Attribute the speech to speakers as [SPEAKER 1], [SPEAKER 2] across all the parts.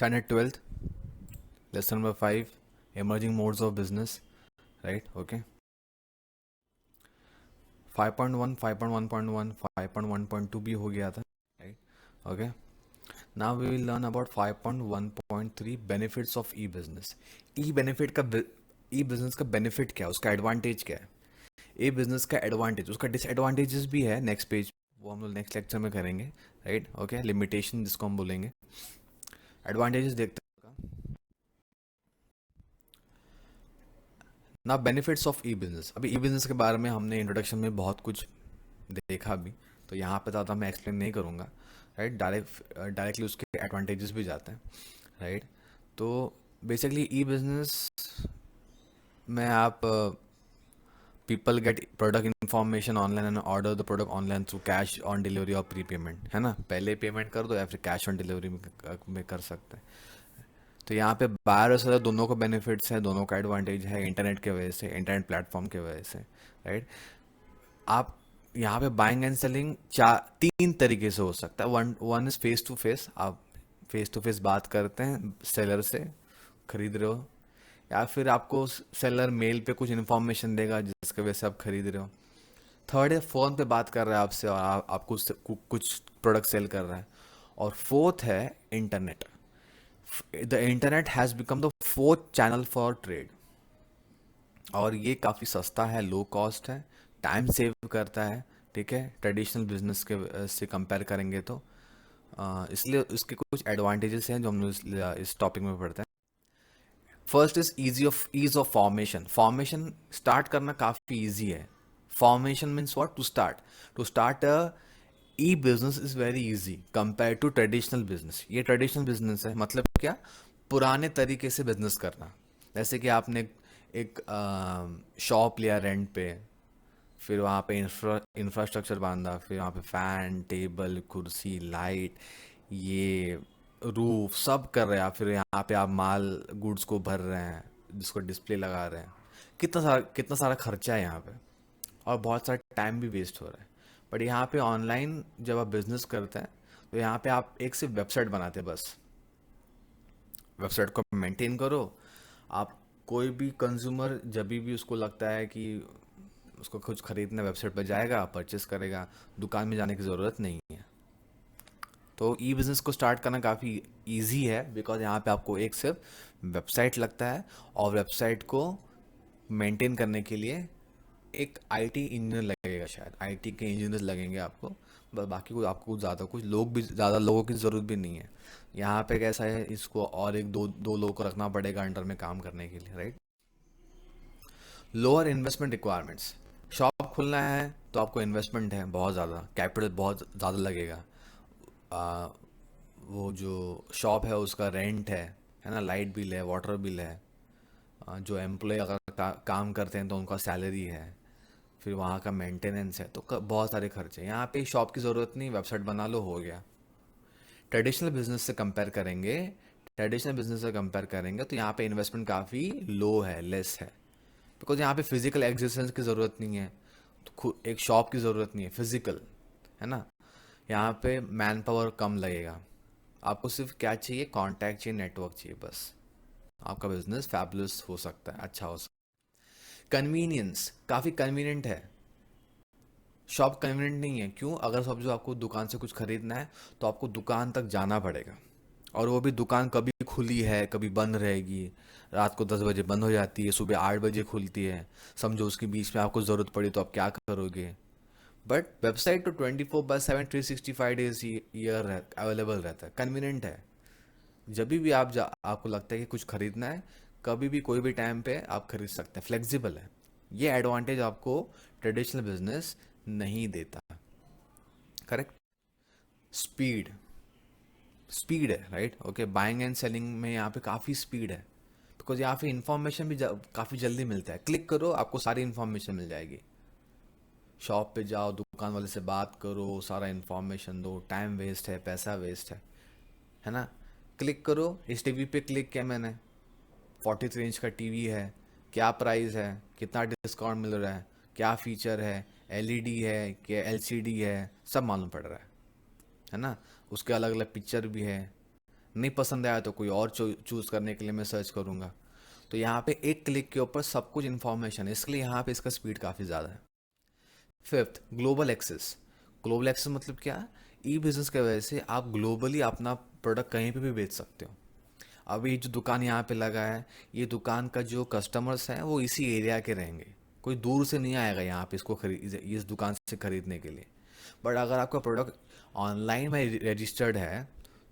[SPEAKER 1] Standard 12th, lesson number 5, emerging modes of business, right? Okay. 5.1, 5.1.1, 5.1.2 भी हो गया था, right? Okay. Now we will learn about 5.1.3 benefits of e-business. E-business का benefit क्या है, उसका advantage क्या है? E-business का advantage, उसका disadvantages भी है, next page, वो हम लोग next lecture में करेंगे, right? Okay. Limitation जिसको हम बोलेंगे. Advantages देखते हैं. ना बेनिफिट्स ऑफ ई बिजनेस. अभी ई बिजनेस के बारे में हमने इंट्रोडक्शन में बहुत कुछ देखा भी, तो यहाँ पे ज़्यादा मैं एक्सप्लेन नहीं करूँगा, राइट. डायरेक्टली उसके एडवांटेजेस भी जाते हैं, राइट. तो बेसिकली ई बिजनेस में आप people get product information online and order the product online through cash on delivery और प्री पेमेंट, है ना. पहले पेमेंट कर दो या फिर कैश ऑन डिलीवरी में कर सकते हैं. तो यहाँ पे बायर और सेलर दोनों को बेनिफिट्स है, दोनों का एडवांटेज है इंटरनेट के वजह से, इंटरनेट प्लेटफॉर्म के वजह से, राइट. आप यहाँ पे बाइंग एंड सेलिंग तीन तरीके से हो सकता है. One is face to face. आप फेस टू फेस बात करते हैं सेलर से, खरीद रहे हो, या फिर आपको सेलर मेल पे कुछ इन्फॉर्मेशन देगा जिसकी वजह से आप खरीद रहे हो. थर्ड है फोन पे बात कर रहा है आपसे और आपको कुछ प्रोडक्ट सेल कर रहा है. और फोर्थ है internet. The internet has become the fourth channel for trade. और ये काफ़ी सस्ता है, लो कॉस्ट है, टाइम सेव करता है, ठीक है, ट्रेडिशनल बिजनेस के से कंपेयर करेंगे तो. इसलिए इसके कुछ एडवांटेजेस हैं जो हम लोग इस टॉपिक में पढ़ते हैं. First is ease of formation. Formation start करना काफ़ी ईजी है. Formation means what? To start a e business is very easy compare to traditional business. ये ट्रेडिशनल बिजनेस है, मतलब क्या? पुराने तरीके से बिजनेस करना. जैसे कि आपने एक शॉप लिया रेंट पे, फिर वहाँ पे इंफ्रास्ट्रक्चर बांधा, फिर वहाँ पे फैन, टेबल, कुर्सी, लाइट, ये रूफ सब कर रहे हैं. फिर यहाँ पे आप माल गुड्स को भर रहे हैं, जिसको डिस्प्ले लगा रहे हैं. कितना सारा खर्चा है यहाँ पे, और बहुत सारा टाइम भी वेस्ट हो रहा है. बट यहाँ पे ऑनलाइन जब आप बिजनेस करते हैं तो यहाँ पे आप एक सिर्फ वेबसाइट बनाते हैं बस. वेबसाइट को मेंटेन करो. आप कोई भी कंज्यूमर जब भी उसको लगता है कि उसको कुछ खरीदना, वेबसाइट पर जाएगा, परचेस करेगा, दुकान में जाने की ज़रूरत नहीं है. तो ई बिज़नेस को स्टार्ट करना काफ़ी इजी है, बिकॉज यहाँ पे आपको एक सिर्फ वेबसाइट लगता है, और वेबसाइट को मेंटेन करने के लिए एक आईटी इंजीनियर लगेगा, शायद आईटी के इंजीनियर लगेंगे आपको. बस बाकी कोई आपको ज़्यादा लोगों की ज़रूरत भी नहीं है. यहाँ पे कैसा है, इसको और एक दो लोगों को रखना पड़ेगा अंडर में काम करने के लिए, right. Lower investment requirements. Shop खुलना है तो आपको इन्वेस्टमेंट है बहुत ज़्यादा, कैपिटल बहुत ज़्यादा लगेगा. आ, वो जो शॉप है उसका रेंट है ना, लाइट बिल है, वाटर बिल है, जो एम्प्लॉय अगर काम करते हैं तो उनका सैलरी है, फिर वहाँ का मेंटेनेंस है, तो बहुत सारे खर्चे. यहाँ पे शॉप की ज़रूरत नहीं, वेबसाइट बना लो, हो गया. ट्रेडिशनल बिजनेस से कंपेयर करेंगे तो यहाँ पे इन्वेस्टमेंट काफ़ी लो है, लेस है, बिकॉज यहाँ पे फिजिकल एग्जिस्टेंस की ज़रूरत नहीं है, तो एक शॉप की ज़रूरत नहीं है फिजिकल, है ना. यहाँ पे मैन पावर कम लगेगा. आपको सिर्फ क्या चाहिए? कॉन्टैक्ट चाहिए, नेटवर्क चाहिए, बस. आपका बिजनेस फैबुलस हो सकता है, अच्छा हो सकता है. कन्वीनियंस, काफ़ी कन्वीनियंट है. शॉप कन्वीनियंट नहीं है. क्यों? अगर समझो आपको दुकान से कुछ खरीदना है तो आपको दुकान तक जाना पड़ेगा, और वो भी दुकान कभी खुली है कभी बंद रहेगी. रात को 10 बजे बंद हो जाती है, सुबह 8 बजे खुलती है. समझो उसके बीच में आपको ज़रूरत पड़ी तो आप क्या करोगे? बट वेबसाइट तो 24/7 365 डेज ईयर अवेलेबल रहता है, कन्वीनियंट है. जब भी आपको लगता है कि कुछ खरीदना है, कभी भी कोई भी टाइम पे आप खरीद सकते हैं, फ्लेक्सिबल है. ये एडवांटेज आपको ट्रेडिशनल बिजनेस नहीं देता, करेक्ट. स्पीड. स्पीड है, right. Okay, buying and selling में यहाँ पे काफ़ी स्पीड है, बिकॉज यहाँ पे इंफॉर्मेशन भी काफ़ी जल्दी मिलता है. क्लिक करो, आपको सारी इंफॉर्मेशन मिल जाएगी. शॉप पे जाओ, दुकान वाले से बात करो, सारा इंफॉर्मेशन दो, टाइम वेस्ट है, पैसा वेस्ट है ना. क्लिक करो, इस टीवी पे क्लिक किया मैंने, 43 इंच का टीवी है, क्या प्राइस है, कितना डिस्काउंट मिल रहा है, क्या फीचर है, एलईडी है क्या एलसीडी है, सब मालूम पड़ रहा है ना. उसके अलग अलग पिक्चर भी है, नहीं पसंद आया तो कोई और चूज़ करने के लिए मैं सर्च करूँगा। तो यहाँ पे एक क्लिक के ऊपर सब कुछ इन्फॉर्मेशन है, इसलिए यहाँ पे इसका स्पीड काफ़ी ज़्यादा है। Fifth, global access. Global access मतलब क्या? ई बिजनेस की वजह से आप ग्लोबली अपना प्रोडक्ट कहीं पे भी बेच सकते हो। अभी जो दुकान यहाँ पे लगा है, ये दुकान का जो कस्टमर्स हैं वो इसी एरिया के रहेंगे, कोई दूर से नहीं आएगा यहाँ पे इसको खरीद इस दुकान से खरीदने के लिए। बट अगर आपका प्रोडक्ट ऑनलाइन में रजिस्टर्ड है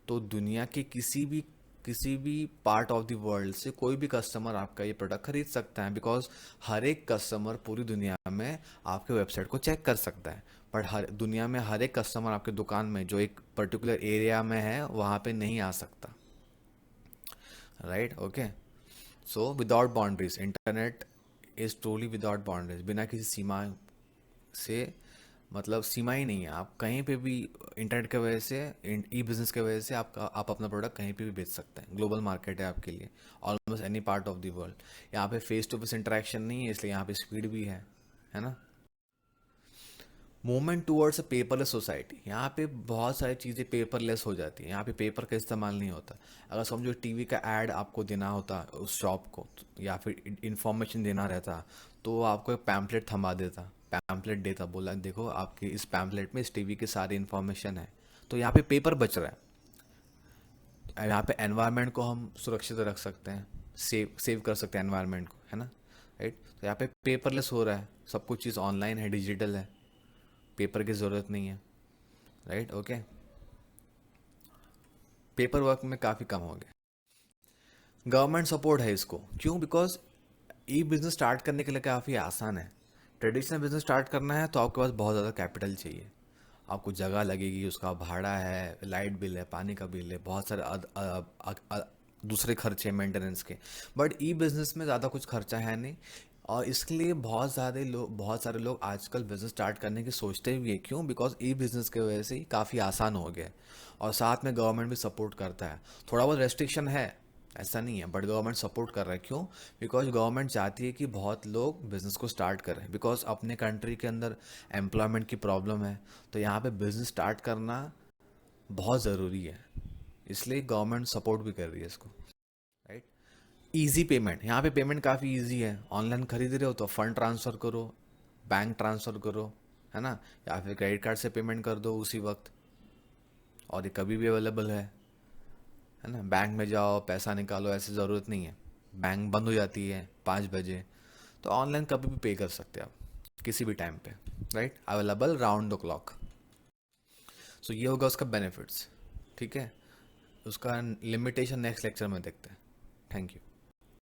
[SPEAKER 1] तो दुनिया के किसी भी पार्ट ऑफ द वर्ल्ड से कोई भी कस्टमर आपका ये प्रोडक्ट खरीद सकता है, बिकॉज हर एक कस्टमर पूरी दुनिया में आपके वेबसाइट को चेक कर सकता है। बट हर दुनिया में हर एक कस्टमर आपके दुकान में जो एक पर्टिकुलर एरिया में है वहाँ पे नहीं आ सकता। Right, okay. So without boundaries, internet is truly without boundaries, बिना किसी सीमा से, मतलब सीमा ही नहीं है, आप कहीं पे भी इंटरनेट की वजह से, ई बिजनेस की वजह से आप अपना प्रोडक्ट कहीं पे भी बेच सकते हैं। ग्लोबल मार्केट है आपके लिए, almost any part of the world. यहाँ पे फेस टू फेस इंटरेक्शन नहीं है, इसलिए यहाँ पे स्पीड भी है ना। Movement towards a paperless society, यहाँ पे बहुत सारी चीज़ें पेपरलेस हो जाती हैं, यहाँ पे पेपर का इस्तेमाल नहीं होता। अगर समझो टीवी का ऐड आपको देना होता उस शॉप को, या फिर इंफॉर्मेशन देना रहता, तो वो आपको एक पैम्पलेट थमा देता, पैम्पलेट देता, बोला देखो आपके इस पैम्पलेट में इस टीवी की सारी इन्फॉर्मेशन है। तो यहाँ पे पेपर बच रहा है, यहाँ पे एनवायरनमेंट को हम सुरक्षित रख सकते हैं, सेव कर सकते हैं एनवायरनमेंट को, है ना। राइट, तो यहाँ पे पेपरलेस हो रहा है, सब कुछ चीज़ ऑनलाइन है, डिजिटल है, पेपर की ज़रूरत नहीं है। Right, okay. पेपर वर्क में काफ़ी कम हो गया। गवर्नमेंट सपोर्ट है इसको, क्यों? बिकॉज ई बिज़नेस स्टार्ट करने के लिए काफ़ी आसान है। ट्रेडिशनल बिज़नेस स्टार्ट करना है तो आपके पास बहुत ज़्यादा कैपिटल चाहिए, आपको जगह लगेगी, उसका भाड़ा है, लाइट बिल है, पानी का बिल है, बहुत सारे दूसरे खर्चे मेंटेनेंस के। बट ई बिज़नेस में ज़्यादा कुछ खर्चा है नहीं, और इसके लिए बहुत सारे लोग आजकल बिज़नेस स्टार्ट करने की सोचते भी है। क्यों? बिकॉज ई बिज़नेस की वजह से ही काफ़ी आसान हो गया है, और साथ में गवर्नमेंट भी सपोर्ट करता है। थोड़ा बहुत रेस्ट्रिक्शन है, ऐसा नहीं है, बट गवर्नमेंट सपोर्ट कर रहा है। क्यों? बिकॉज गवर्नमेंट चाहती है कि बहुत लोग बिज़नेस को स्टार्ट करें, बिकॉज अपने कंट्री के अंदर एम्प्लॉयमेंट की प्रॉब्लम है, तो यहाँ पे बिज़नेस स्टार्ट करना बहुत ज़रूरी है, इसलिए गवर्नमेंट सपोर्ट भी कर रही है इसको। राइट, इजी पेमेंट, यहाँ पे पेमेंट काफ़ी इजी है। ऑनलाइन खरीद रहे हो तो फंड ट्रांसफ़र करो, बैंक ट्रांसफ़र करो, है ना, या फिर क्रेडिट कार्ड से पेमेंट कर दो उसी वक्त, और ये कभी भी अवेलेबल है ना। बैंक में जाओ पैसा निकालो, ऐसी ज़रूरत नहीं है, बैंक बंद हो जाती है 5 बजे, तो ऑनलाइन कभी भी पे कर सकते हैं आप किसी भी टाइम पे। Right, available round the clock. So ये होगा उसका बेनिफिट्स, ठीक है। उसका लिमिटेशन नेक्स्ट लेक्चर में देखते हैं। Thank you.